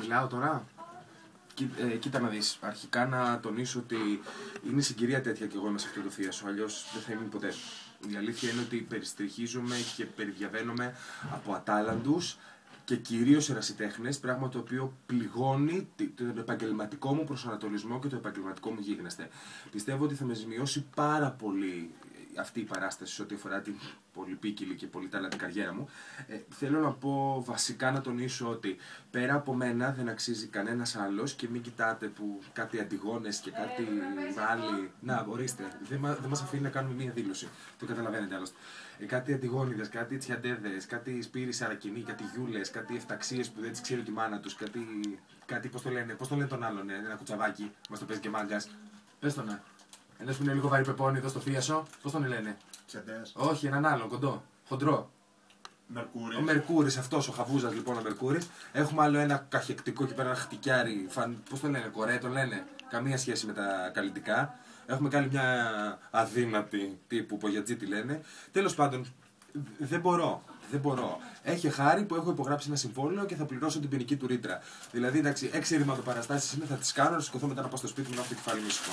Μιλάω τώρα. Κοίτα να δεις, αρχικά να τονίσω ότι είναι συγκυρία τέτοια κι εγώ είμαι σε αυτό το θίασο, αλλιώς δεν θα ήμουν ποτέ. Η αλήθεια είναι ότι περιστριχίζομαι και περιδιαβαίνομαι από ατάλλαντους και κυρίως ερασιτέχνες, πράγμα το οποίο πληγώνει τον επαγγελματικό μου προσανατολισμό και το επαγγελματικό μου γίγνεσθε. Πιστεύω ότι θα με ζημιώσει πάρα πολύ αυτή η παράσταση σε ό,τι αφορά την πολυπίκυλη και πολυτάλαντη καριέρα μου. Θέλω να πω βασικά να τονίσω ότι πέρα από μένα δεν αξίζει κανένας άλλος και μην κοιτάτε που κάτι Αντιγόνες και κάτι άλλοι. Να, ορίστε, δεν μας αφήνει να κάνουμε μία δήλωση. Το καταλαβαίνετε άλλωστε. Κάτι Αντιγόνιδες, κάτι Τσιαντέδες, κάτι Σπύρι Σαρακινή, κάτι Γιούλες, κάτι Εφταξίες που δεν τις ξέρει και η μάνα τους, κάτι πώς το λένε τον άλλον, ένα κουτσαβάκι, μας το παίζει και μάγκας. Πες τον, ένας που είναι λίγο βαρυπεπώνη εδώ στο θίασο, πώς τον λένε? Τσιαντέας. Όχι, έναν άλλο, κοντό, χοντρό. Μερκούρης. Ο Μερκούρης, αυτός ο Χαβούζας λοιπόν ο Μερκούρης. Έχουμε άλλο ένα καχεκτικό και πέρα ένα χτυκιάρι, πώς το λένε, κορέ τον λένε, καμία σχέση με τα καλλιτικά. Έχουμε κάνει μια αδύνατη τύπου Πογιατζή τη λένε. Τέλος πάντων, δεν μπορώ. Έχει χάρη που έχω υπογράψει ένα συμβόλαιο και θα πληρώσω την ποινική του ρήτρα. Δηλαδή, εντάξει, 6 ρηματοπαραστάσεις είναι, θα τις κάνω, να σηκωθώ μετά να πάω στο σπίτι μου να έχω το κεφάλι μου ήσυχο.